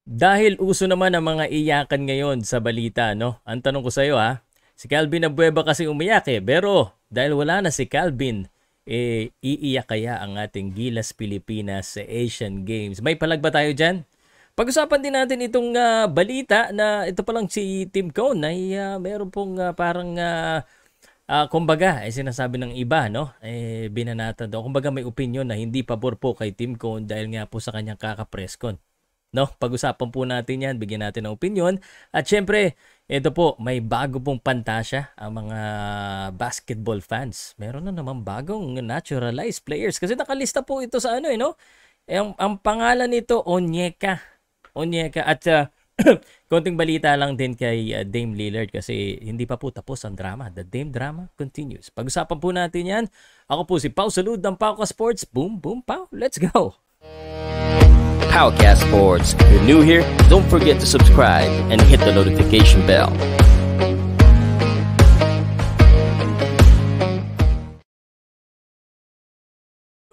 Dahil uso naman ang mga iyakan ngayon sa balita, no? Ang tanong ko sa iyo ha, si Calvin Abueva kasi umiyak pero dahil wala na si Calvin, iiyak kaya ang ating Gilas Pilipinas sa Asian Games? May palag ba tayo dyan? Pag-usapan din natin itong balita na ito pa lang si Tim Cone ay meron pong parang kumbaga, sinasabi ng iba, no? Binanata daw. Kumbaga may opinion na hindi pabor po kay Tim Cone dahil nga po sa kanyang kaka-presscon. No, pag-usapan po natin 'yan, bigyan natin ng opinion. At syempre, ito po, may bago pong pantasya ang mga basketball fans. Meron na naman bagong naturalized players kasi nakalista po ito sa ano no? Ang pangalan nito Onyeka. Onyeka at konting balita lang din kay Dame Lillard kasi hindi pa po tapos ang drama. The Dame drama continues. Pag-usapan po natin 'yan. Ako po si Pau Salud ng Pauka Sports. Boom, boom, Pau. Let's go. Powercast Sports. If you're new here, don't forget to subscribe and hit the notification bell.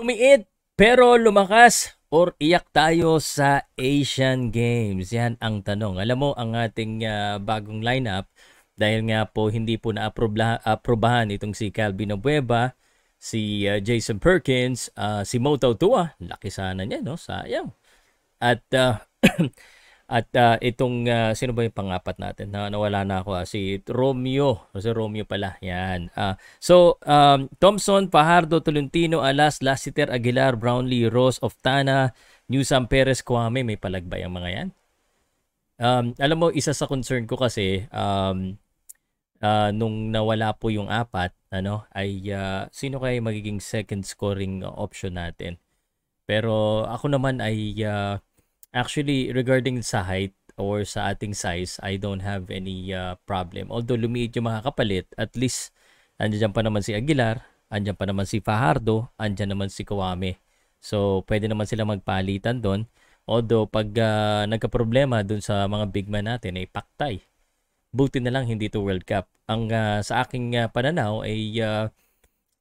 Umiit pero lumakas or iyak tayo sa Asian Games? Yan ang tanong. Alam mo, ang ating bagong lineup, dahil nga po hindi po na-aprobahan itong si Calvin Abueva, si Jason Perkins, si Moto Tua, laki sana niya, no? Sayang. At itong sino ba yung pangapat natin? Nawala na ako. Si Romeo. Si Romeo pala. Yan. Thompson, Fajardo, Tolentino, Alas, Lassiter, Aguilar, Brownlee, Ross, Oftana, Newsam, Perez, Kwame. May palagbay ang mga yan. Alam mo, isa sa concern ko kasi nung nawala po yung apat, ay sino kaya magiging second scoring option natin? Pero ako naman ay actually regarding sa height or sa ating size, I don't have any problem. Although lumiit yung mga kapalit, at least andyan pa naman si Aguilar, andyan pa naman si Fajardo, andyan naman si Kwame. So pwede naman sila magpalitan doon. Although pag nagka-problema doon sa mga big man natin ay paktay. Buti na lang hindi to World Cup. Ang sa aking pananaw ay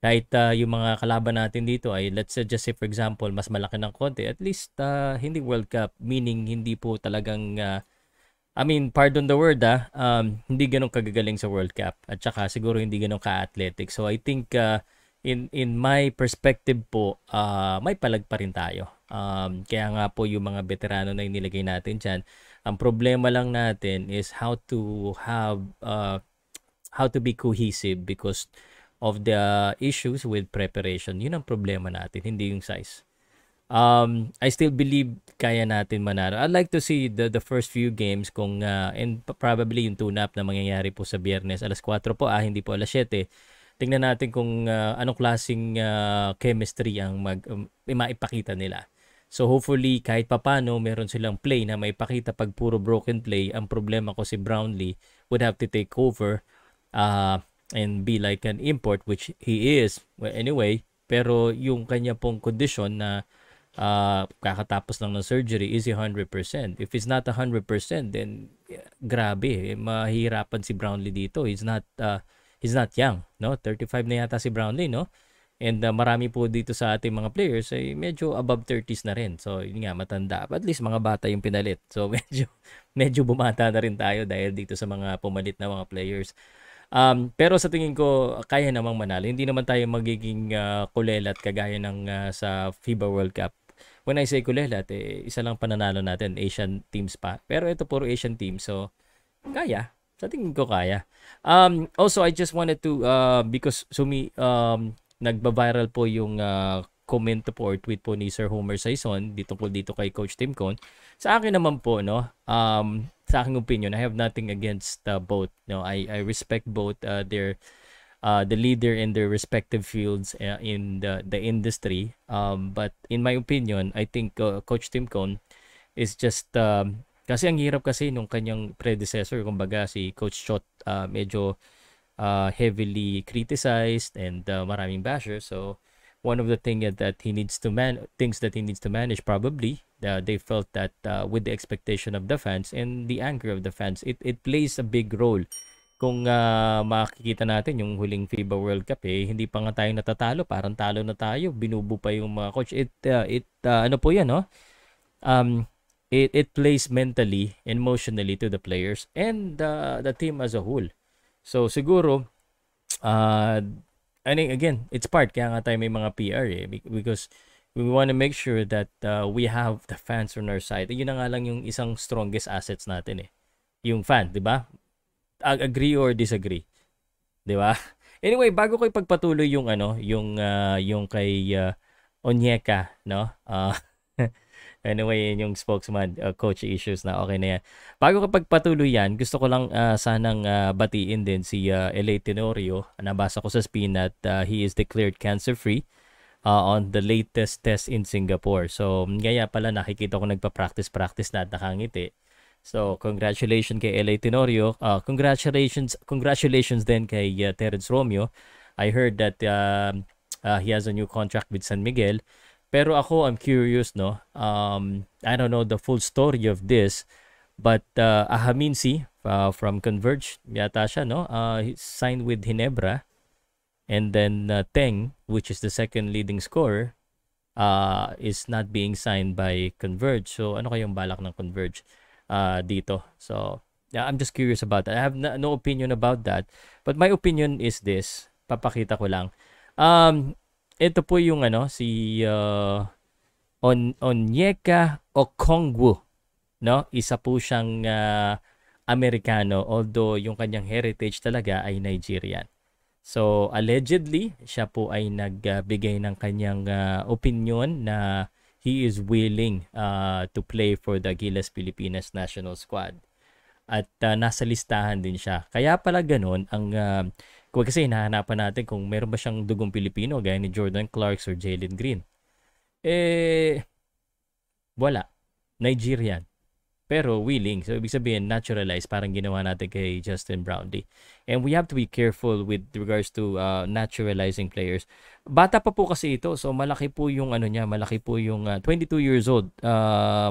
kahit yung mga kalaban natin dito ay let's just say for example mas malaki ng konti, at least hindi World Cup, meaning hindi po talagang I mean, pardon the word hindi ganun kagagaling sa World Cup at saka siguro hindi ganun ka-athletic. So I think in my perspective po may palag pa rin tayo. Kaya nga po yung mga veterano na inilagay natin dyan, ang problema lang natin is how to be cohesive because of the issues with preparation. Yun ang problema natin, hindi yung size. I still believe kaya natin manalo. I'd like to see the first few games kung and probably yung tune-up na mangyayari po sa Biyernes. Alas 4 po, hindi po alas 7. Tingnan natin kung anong klaseng chemistry ang maipakita nila. So hopefully kahit papano meron silang play na maipakita. Pag puro broken play, ang problema ko si Brownlee would have to take over and be like an import, which he is anyway, pero yung kanya pong condition na kakatapos lang ng surgery is 100%. If it's not 100%, then grabe, mahirapan si Brownlee dito. He's not young, no? 35 na yata si Brownlee, no? And marami po dito sa ating mga players ay medyo above 30s na rin. So yun nga, matanda. At least mga bata yung pinalit. So medyo bumata na rin tayo dahil dito sa mga pumalit na mga players. Pero sa tingin ko, kaya namang manalo. Hindi naman tayo magiging kulelat kagaya ng sa FIBA World Cup. When I say kulelat, isa lang pananalo natin, Asian teams pa. Pero ito puro Asian teams, so kaya. Sa tingin ko kaya. Also, I just wanted to, because nagba-viral po yung comment po or tweet po ni Sir Homer Saison dito kay Coach Tim Cone. Sa akin naman po, no, sa aking opinion, I have nothing against both. No, I respect both their the leader in their respective fields in the industry. But in my opinion, I think Coach Tim Cone is just kasi ang hirap kasi nung kanyang predecessor, kumbaga si Coach Chot, medyo heavily criticized and maraming bashers. So one of the things that he needs to manage probably they felt that with the expectation of the fans and the anger of the fans, it plays a big role. Kung makikita natin yung huling FIBA World Cup, hindi pa nga tayo natatalo, parang talo na tayo, binubu pa yung mga coach. Ano po yan, no? it plays mentally and emotionally to the players and the team as a whole. So siguro I think again, it's part kaya nga tayo may mga PR because we want to make sure that we have the fans on our side. Yun na nga lang yung isang strongest assets natin yung fan, 'di ba? Agree or disagree, 'di ba? Anyway, bago ko ipagpatuloy yung yung kay Onyeka, no? Anyway, yung spokesman, coach issues na okay na yan. Bago ko pagpatuloy yan, gusto ko lang sanang batiin din si L.A. Tenorio. Nabasa ko sa spin that he is declared cancer-free on the latest test in Singapore. So, kaya pala nakikita ko nagpa-practice na at nakangiti. So, congratulations kay L.A. Tenorio. Congratulations din kay Terence Romeo. I heard that he has a new contract with San Miguel. Pero ako, I'm curious, no? I don't know the full story of this, but Ahaminsi from Converge, yata siya, no? He signed with Ginebra. And then Teng, which is the second leading scorer, is not being signed by Converge. So, ano kayong balak ng Converge dito? So, yeah, I'm just curious about that. I have no opinion about that. But my opinion is this. Papakita ko lang. Ito po yung si Onyeka Okongwu, no? Isa po siyang Amerikano, although yung kanyang heritage talaga ay Nigerian. So allegedly, siya po ay nagbigay ng kanyang opinion na he is willing to play for the Gilas Pilipinas national squad. At nasa listahan din siya. Kaya pala ganun ang kasi hinahanapan natin kung meron ba siyang dugong Pilipino gaya ni Jordan Clarkes or Jalen Green. Wala. Nigerian. Pero willing. So, ibig sabihin, naturalized. Parang ginawa natin kay Justin Brownlee. And we have to be careful with regards to naturalizing players. Bata pa po kasi ito. So, malaki po yung niya. Malaki po yung 22 years old.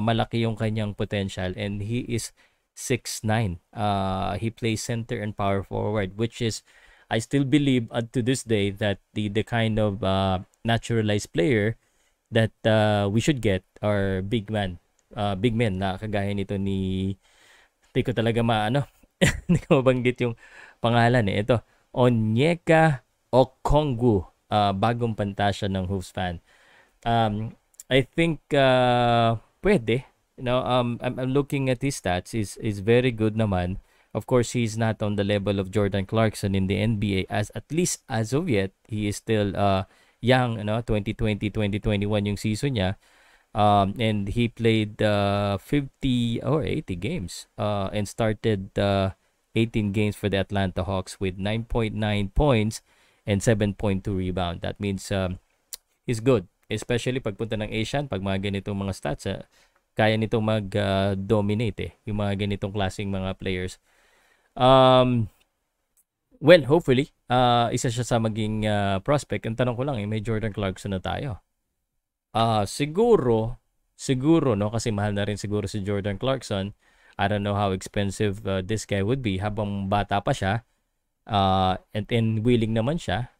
Malaki yung kanyang potential. And he is 6'9". He plays center and power forward, which is I still believe to this day that the kind of naturalized player that we should get are big men na kagaya nito ni hindi ko talaga hindi ko mabanggit yung pangalan Ito, Onyeka Okongwu, bagong pantasya ng Hoops fan. I think pwede. I'm looking at his stats. Is very good naman. Of course, he's not on the level of Jordan Clarkson in the NBA at least as of yet. He is still young, 2020, 2021 yung season niya. And he played 50 or 80 games and started 18 games for the Atlanta Hawks with 9.9 points and 7.2 rebound. That means he's good. Especially pagpunta ng Asian, pag mga ganitong mga stats, kaya nitong mag-dominate yung mga ganitong klaseng mga players. Well, hopefully, isa siya sa maging prospect. Ang tanong ko lang, may Jordan Clarkson na tayo. Siguro, no, kasi mahal na rin siguro si Jordan Clarkson. I don't know how expensive this guy would be habang bata pa siya. And willing naman siya.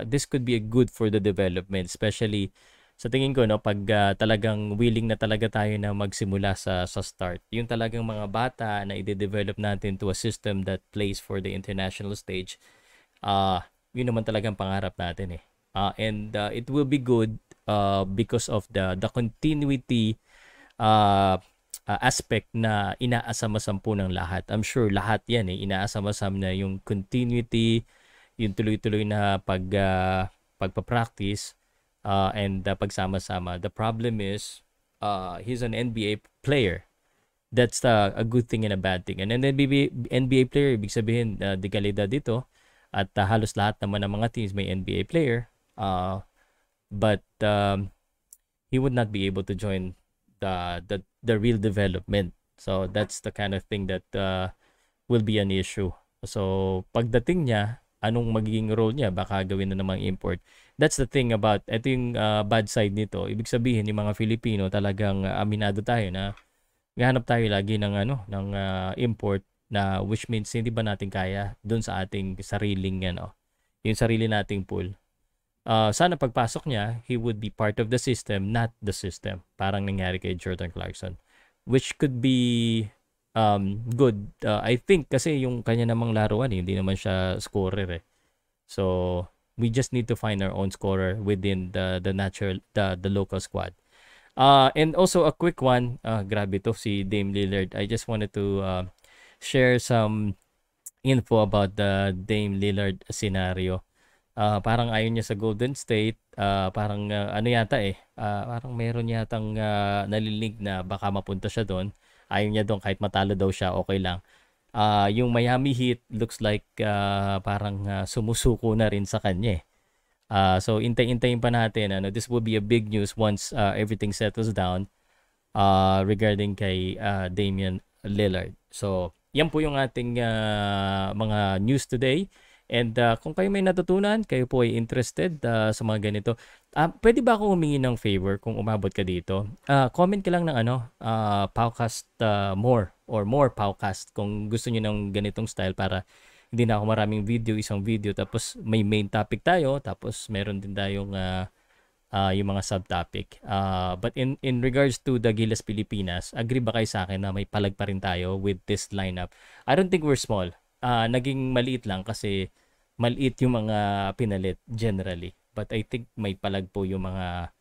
This could be good for the development, especially sa tingin ko, pag talagang willing na talaga tayo na magsimula sa start, yung talagang mga bata na i-develop natin to a system that plays for the international stage, yun naman talagang pangarap natin and it will be good because of the continuity aspect na inaasam-asam po ng lahat. I'm sure lahat yan inaasam-asam na yung continuity, yung tuloy-tuloy na pagpa-practice, and pagsama-sama. The problem is he's an NBA player. That's a good thing and a bad thing. And an NBA player, ibig sabihin de kalidad dito at halos lahat naman ng mga teams may NBA player. But he would not be able to join the real development. So that's the kind of thing that will be an issue. So pagdating niya, anong magiging role niya? Baka gawin na namang import. That's the thing about, ito yung bad side nito. Ibig sabihin, yung mga Filipino talagang aminado tayo na gahanap tayo lagi ng import na which means hindi ba natin kaya dun sa ating sariling yung sarili nating pool. Sana pagpasok niya, he would be part of the system, not the system. Parang nangyari kay Jordan Clarkson. which could be good. I think kasi yung kanya namang laruan hindi naman siya scorer eh. So we just need to find our own scorer within the local squad. And also a quick one, grabe to si Dame Lillard. I just wanted to share some info about the Dame Lillard scenario. Parang ayaw niya sa Golden State. Parang ano yata parang meron yatang nalilig na baka mapunta siya doon. Ayaw niya doon kahit matalo daw siya, okay lang. Yung Miami Heat looks like parang sumusuko na rin sa kanya. So intay-intayin pa natin. This will be a big news once everything settles down regarding kay Damian Lillard. So yan po yung ating mga news today. And kung kayo may natutunan, kayo po ay interested sa mga ganito, pwede ba ako humingi ng favor kung umabot ka dito? Comment ka lang ng Powcast more or more Powcast kung gusto niyo ng ganitong style para hindi na ako maraming video, isang video, tapos may main topic tayo, tapos meron din tayong yung mga subtopic. But in regards to the Gilas Pilipinas, agree ba kayo sa akin na may palag pa rin tayo with this lineup? I don't think we're small. Naging maliit lang kasi maliit yung mga pinalit generally. But I think may palag po yung mga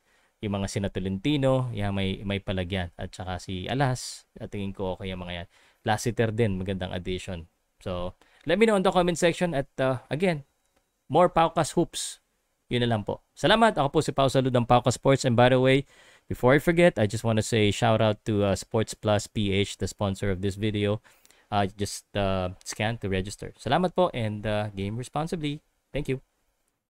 sina Tolentino, may palag yan. At saka si Alas, tingin ko okay yung mga yan. Lassiter din, magandang addition. So, let me know in the comment section at again, more Paukas Hoops. Yun na lang po. Salamat. Ako po si Pau Salud ng Paukas Sports. And by the way, before I forget, I just want to say shout out to Sports Plus PH, the sponsor of this video. Just scan to register. Salamat po and game responsibly. Thank you.